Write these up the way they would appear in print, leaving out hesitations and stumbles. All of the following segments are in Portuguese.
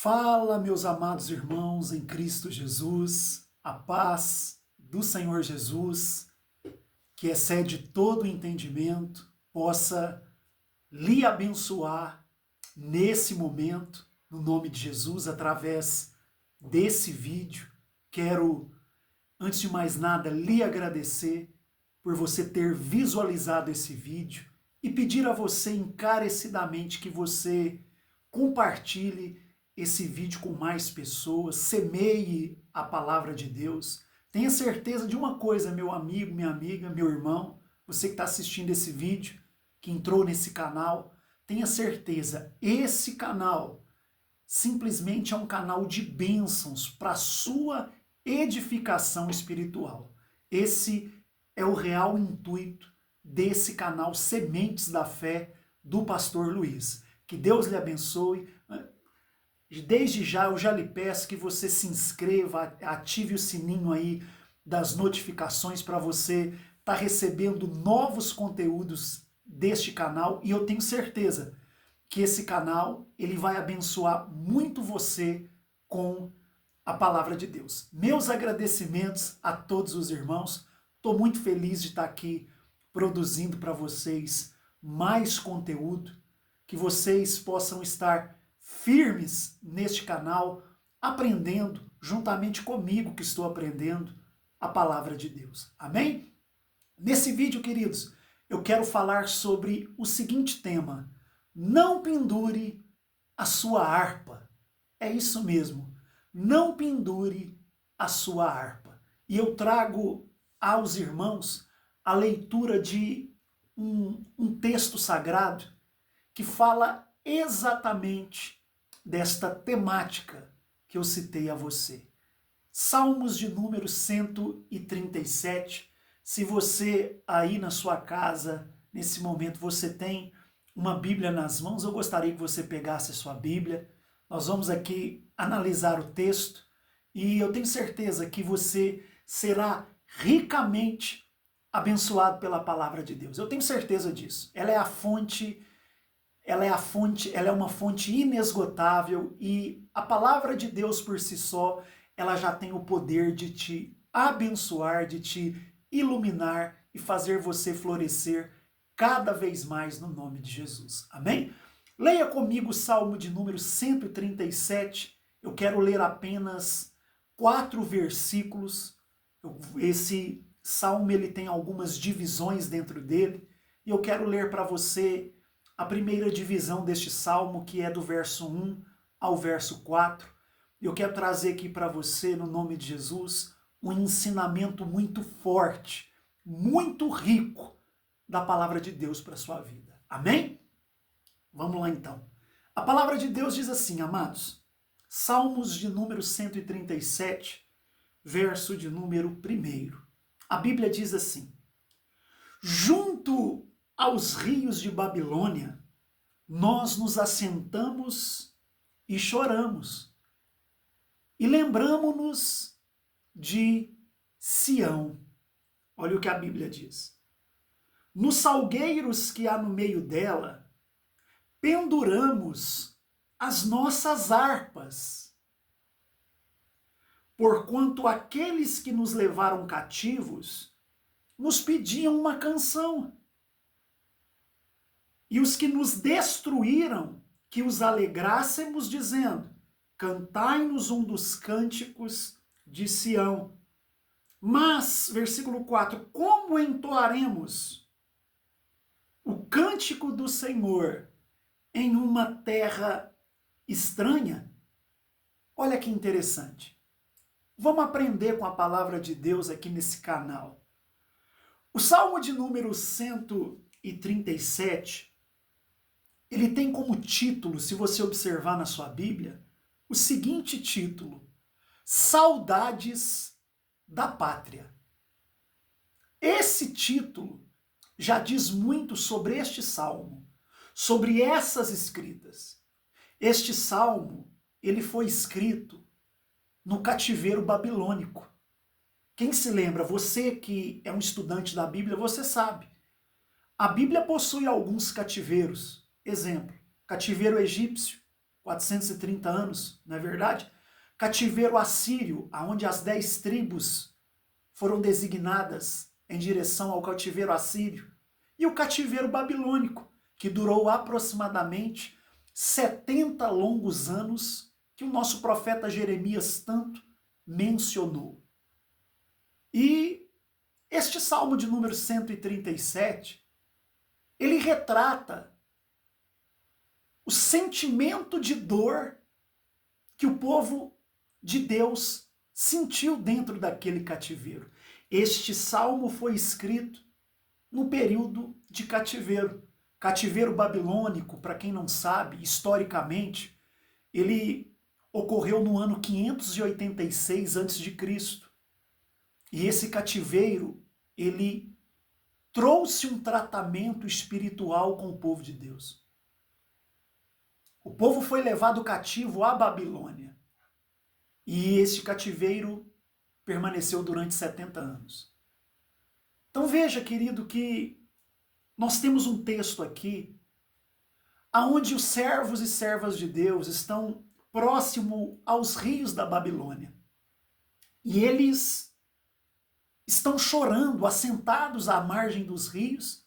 Fala, meus amados irmãos em Cristo Jesus, a paz do Senhor Jesus, que excede todo o entendimento, possa lhe abençoar nesse momento, no nome de Jesus, através desse vídeo. Quero, antes de mais nada, lhe agradecer por você ter visualizado esse vídeo e pedir a você encarecidamente que você compartilhe esse vídeo com mais pessoas, semeie a palavra de Deus. Tenha certeza de uma coisa, meu amigo, minha amiga, meu irmão, você que está assistindo esse vídeo, que entrou nesse canal, tenha certeza, esse canal simplesmente é um canal de bênçãos para a sua edificação espiritual. Esse é o real intuito desse canal Sementes da Fé do Pastor Luiz. Que Deus lhe abençoe. Desde já eu já lhe peço que você se inscreva, ative o sininho aí das notificações para você estar recebendo novos conteúdos deste canal, e eu tenho certeza que esse canal ele vai abençoar muito você com a palavra de Deus. Meus agradecimentos a todos os irmãos. Estou muito feliz de estar aqui produzindo para vocês mais conteúdo, que vocês possam estar firmes neste canal, aprendendo juntamente comigo que estou aprendendo a palavra de Deus. Amém? Nesse vídeo, queridos, eu quero falar sobre o seguinte tema: não pendure a sua harpa. É isso mesmo, não pendure a sua harpa. E eu trago aos irmãos a leitura de um texto sagrado que fala exatamente desta temática que eu citei a você. Salmos de número 137. Se você aí na sua casa, nesse momento, você tem uma Bíblia nas mãos, eu gostaria que você pegasse a sua Bíblia. Nós vamos aqui analisar o texto e eu tenho certeza que você será ricamente abençoado pela palavra de Deus. Eu tenho certeza disso. Ela é uma fonte inesgotável, e a palavra de Deus por si só, ela já tem o poder de te abençoar, de te iluminar e fazer você florescer cada vez mais no nome de Jesus. Amém? Leia comigo o Salmo de número 137. Eu quero ler apenas 4 versículos. Esse salmo ele tem algumas divisões dentro dele, e eu quero ler para você a primeira divisão deste salmo, que é do verso 1 ao verso 4. Eu quero trazer aqui para você, no nome de Jesus, um ensinamento muito forte, muito rico da palavra de Deus para a sua vida. Amém? Vamos lá então. A palavra de Deus diz assim, amados, Salmos de número 137, verso de número 1. A Bíblia diz assim: junto aos rios de Babilônia, nós nos assentamos e choramos, e lembramo-nos de Sião. Olha o que a Bíblia diz. Nos salgueiros que há no meio dela, penduramos as nossas harpas, porquanto aqueles que nos levaram cativos nos pediam uma canção. E os que nos destruíram, que os alegrássemos, dizendo: cantai-nos um dos cânticos de Sião. Mas, versículo 4, como entoaremos o cântico do Senhor em uma terra estranha? Olha que interessante. Vamos aprender com a palavra de Deus aqui nesse canal. O Salmo de número 137, ele tem como título, se você observar na sua Bíblia, o seguinte título: Saudades da Pátria. Esse título já diz muito sobre este salmo, sobre essas escritas. Este salmo, ele foi escrito no cativeiro babilônico. Quem se lembra, você que é um estudante da Bíblia, você sabe. A Bíblia possui alguns cativeiros. Exemplo, cativeiro egípcio, 430 anos, não é verdade? Cativeiro assírio, aonde as 10 tribos foram designadas em direção ao cativeiro assírio. E o cativeiro babilônico, que durou aproximadamente 70 longos anos, que o nosso profeta Jeremias tanto mencionou. E este Salmo de número 137, ele retrata o sentimento de dor que o povo de Deus sentiu dentro daquele cativeiro. Este salmo foi escrito no período de cativeiro. Cativeiro babilônico, para quem não sabe, historicamente, ele ocorreu no ano 586 a.C. E esse cativeiro, ele trouxe um tratamento espiritual com o povo de Deus. O povo foi levado cativo à Babilônia. E esse cativeiro permaneceu durante 70 anos. Então veja, querido, que nós temos um texto aqui onde os servos e servas de Deus estão próximo aos rios da Babilônia. E eles estão chorando, assentados à margem dos rios.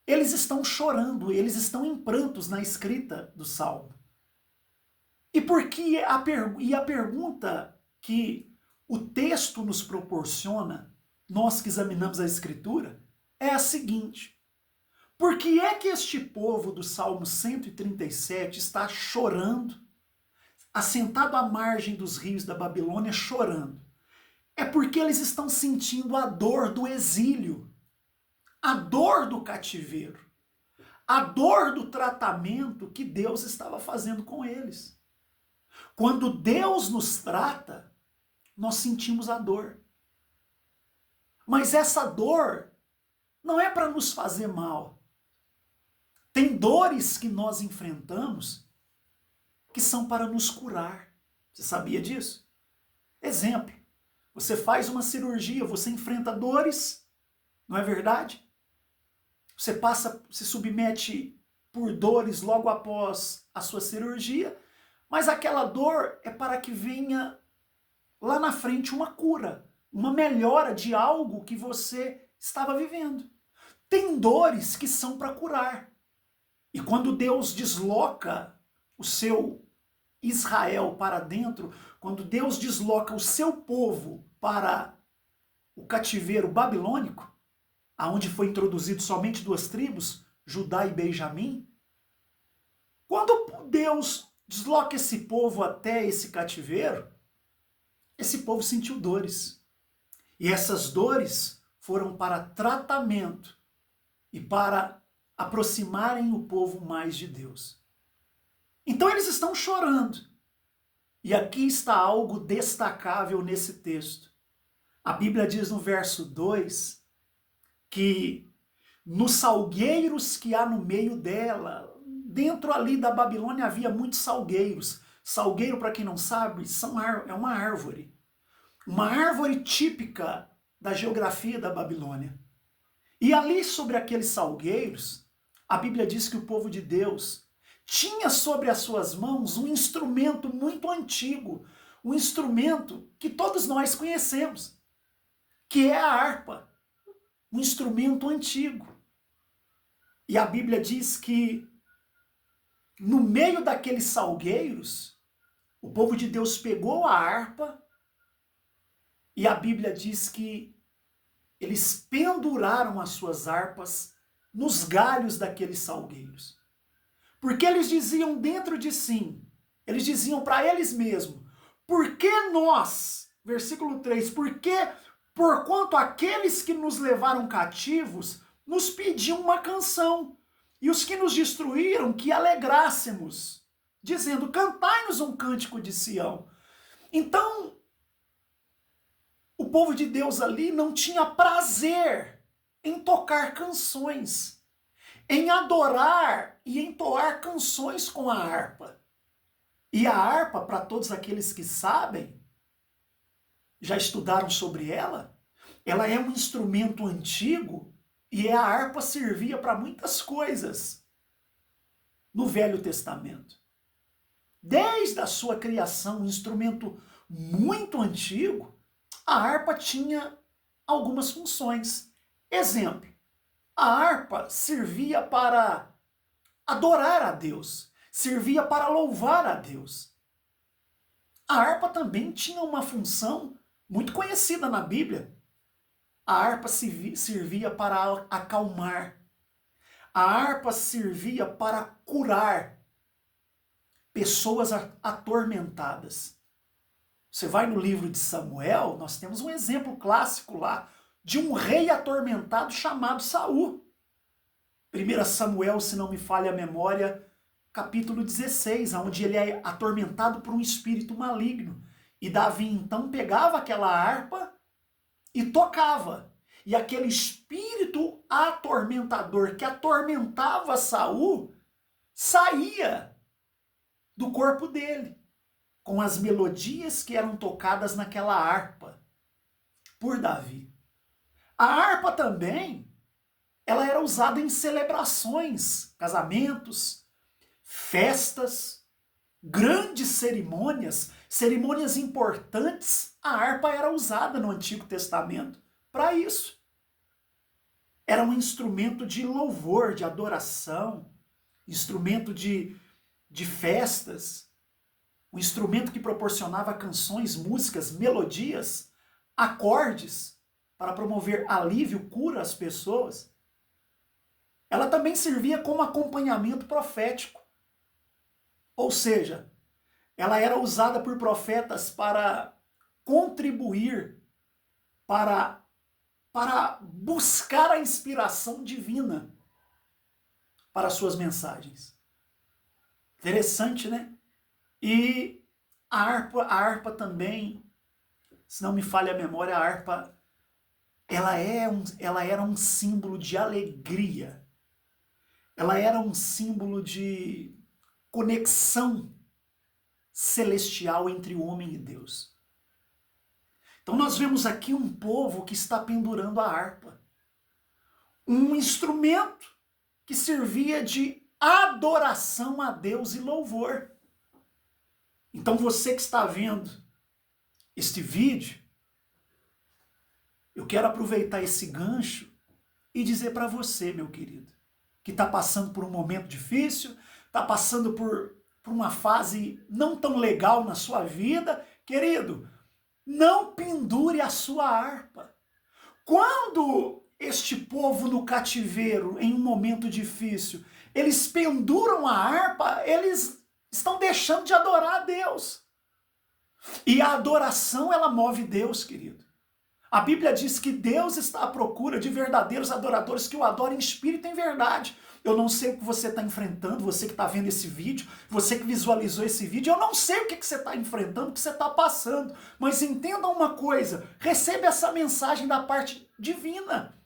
Eles estão chorando, eles estão em prantos na escrita do Salmo. E a pergunta que o texto nos proporciona, nós que examinamos a Escritura, é a seguinte: por que é que este povo do Salmo 137 está chorando, assentado à margem dos rios da Babilônia, chorando? É porque eles estão sentindo a dor do exílio, a dor do cativeiro, a dor do tratamento que Deus estava fazendo com eles. Quando Deus nos trata, nós sentimos a dor. Mas essa dor não é para nos fazer mal. Tem dores que nós enfrentamos que são para nos curar. Você sabia disso? Exemplo, você faz uma cirurgia, você enfrenta dores, não é verdade? Você se submete por dores logo após a sua cirurgia, mas aquela dor é para que venha lá na frente uma cura, uma melhora de algo que você estava vivendo. Tem dores que são para curar. E quando Deus desloca o seu Israel para dentro, quando Deus desloca o seu povo para o cativeiro babilônico, aonde foi introduzido somente 2 tribos, Judá e Benjamim, quando Deus desloca esse povo até esse cativeiro, esse povo sentiu dores. E essas dores foram para tratamento e para aproximarem o povo mais de Deus. Então eles estão chorando. E aqui está algo destacável nesse texto. A Bíblia diz no verso 2 que nos salgueiros que há no meio dela, dentro ali da Babilônia havia muitos salgueiros. Salgueiro, para quem não sabe, é uma árvore. Uma árvore típica da geografia da Babilônia. E ali sobre aqueles salgueiros, a Bíblia diz que o povo de Deus tinha sobre as suas mãos um instrumento muito antigo, um instrumento que todos nós conhecemos, que é a harpa, um instrumento antigo. E a Bíblia diz que no meio daqueles salgueiros, o povo de Deus pegou a harpa e a Bíblia diz que eles penduraram as suas harpas nos galhos daqueles salgueiros. Porque eles diziam dentro de si, eles diziam para eles mesmos, por que nós, versículo 3, porquanto aqueles que nos levaram cativos nos pediam uma canção, e os que nos destruíram que alegrássemos, dizendo, cantai-nos um cântico de Sião. Então, o povo de Deus ali não tinha prazer em tocar canções, em adorar e entoar canções com a harpa. E a harpa, para todos aqueles que sabem, já estudaram sobre ela é um instrumento antigo e a harpa servia para muitas coisas no Velho Testamento. Desde a sua criação, um instrumento muito antigo, a harpa tinha algumas funções. Exemplo, a harpa servia para adorar a Deus, servia para louvar a Deus. A harpa também tinha uma função muito conhecida na Bíblia. A harpa servia para acalmar. A harpa servia para curar pessoas atormentadas. Você vai no livro de Samuel, nós temos um exemplo clássico lá de um rei atormentado chamado Saul. 1 Samuel, se não me falha a memória, capítulo 16, onde ele é atormentado por um espírito maligno. E Davi então pegava aquela harpa e tocava. E aquele espírito atormentador que atormentava Saul saía do corpo dele, com as melodias que eram tocadas naquela harpa por Davi. A harpa também, ela era usada em celebrações, casamentos, festas, grandes cerimônias, cerimônias importantes. A harpa era usada no Antigo Testamento para isso. Era um instrumento de louvor, de adoração, instrumento de festas, um instrumento que proporcionava canções, músicas, melodias, acordes para promover alívio, cura às pessoas. Ela também servia como acompanhamento profético. Ou seja, ela era usada por profetas para contribuir, para buscar a inspiração divina para suas mensagens. Interessante, né? E a harpa também, se não me falha a memória, a harpa ela era um símbolo de alegria. Ela era um símbolo de conexão celestial entre o homem e Deus. Então nós vemos aqui um povo que está pendurando a harpa. Um instrumento que servia de adoração a Deus e louvor. Então você que está vendo este vídeo, eu quero aproveitar esse gancho e dizer para você, meu querido, que está passando por um momento difícil, está passando por uma fase não tão legal na sua vida, querido, não pendure a sua harpa. Quando este povo no cativeiro, em um momento difícil, eles penduram a harpa, eles estão deixando de adorar a Deus. E a adoração, ela move Deus, querido. A Bíblia diz que Deus está à procura de verdadeiros adoradores que o adorem em espírito e em verdade. Eu não sei o que você está enfrentando, você que está vendo esse vídeo, você que visualizou esse vídeo, eu não sei o que você está enfrentando, o que você está passando, mas entenda uma coisa, receba essa mensagem da parte divina,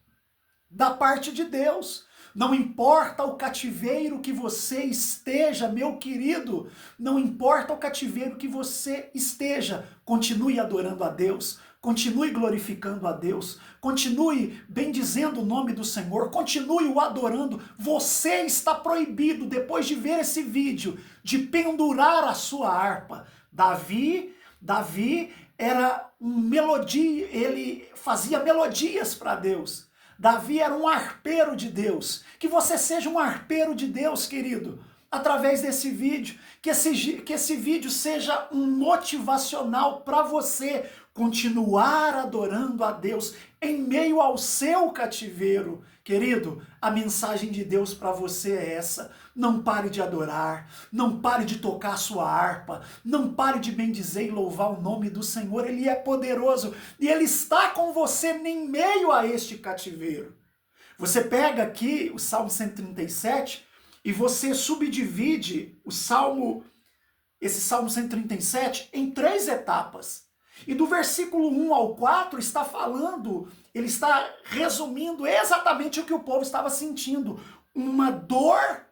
da parte de Deus. Não importa o cativeiro que você esteja, meu querido, não importa o cativeiro que você esteja, continue adorando a Deus, continue glorificando a Deus, continue bendizendo o nome do Senhor, continue o adorando. Você está proibido, depois de ver esse vídeo, de pendurar a sua harpa. Davi era um melodia, ele fazia melodias para Deus. Davi era um arpeiro de Deus. Que você seja um arpeiro de Deus, querido, através desse vídeo. Que esse vídeo seja um motivacional para você continuar adorando a Deus em meio ao seu cativeiro. Querido, a mensagem de Deus para você é essa. Não pare de adorar, não pare de tocar a sua harpa, não pare de bendizer e louvar o nome do Senhor. Ele é poderoso e Ele está com você em meio a este cativeiro. Você pega aqui o Salmo 137 e você subdivide esse Salmo 137 em 3 etapas. E do versículo 1 ao 4 está falando, ele está resumindo exatamente o que o povo estava sentindo. Uma dor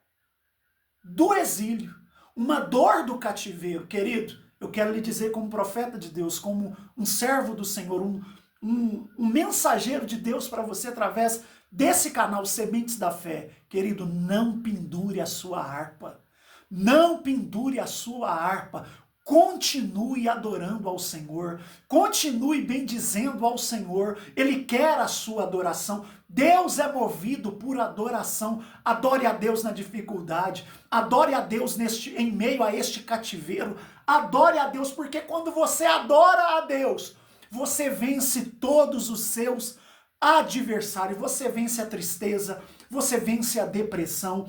do exílio, uma dor do cativeiro. Querido, eu quero lhe dizer como profeta de Deus, como um servo do Senhor, um mensageiro de Deus para você através desse canal Sementes da Fé. Querido, não pendure a sua harpa. Não pendure a sua harpa. Continue adorando ao Senhor, continue bendizendo ao Senhor, Ele quer a sua adoração. Deus é movido por adoração. Adore a Deus na dificuldade, adore a Deus em meio a este cativeiro, adore a Deus, porque quando você adora a Deus, você vence todos os seus adversários, você vence a tristeza, você vence a depressão,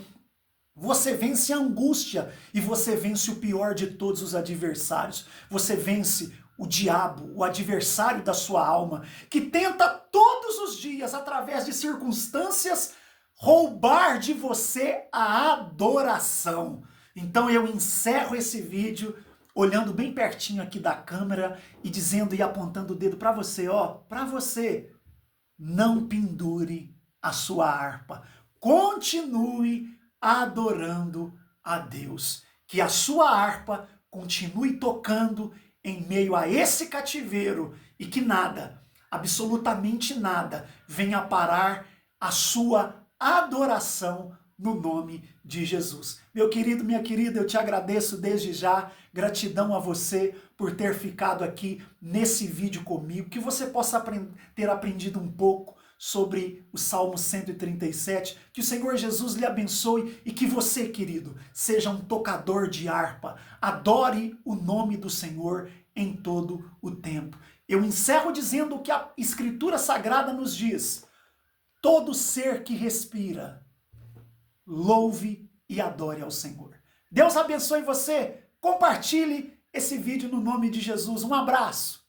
você vence a angústia e você vence o pior de todos os adversários. Você vence o diabo, o adversário da sua alma, que tenta todos os dias, através de circunstâncias, roubar de você a adoração. Então eu encerro esse vídeo olhando bem pertinho aqui da câmera e dizendo e apontando o dedo para você, para você. Não pendure a sua harpa. Continue adorando a Deus. Que a sua harpa continue tocando em meio a esse cativeiro e que nada, absolutamente nada, venha parar a sua adoração no nome de Jesus. Meu querido, minha querida, eu te agradeço desde já, gratidão a você por ter ficado aqui nesse vídeo comigo, que você possa ter aprendido um pouco sobre o Salmo 137, que o Senhor Jesus lhe abençoe e que você, querido, seja um tocador de harpa, adore o nome do Senhor em todo o tempo. Eu encerro dizendo o que a Escritura Sagrada nos diz: todo ser que respira, louve e adore ao Senhor. Deus abençoe você, compartilhe esse vídeo no nome de Jesus, um abraço.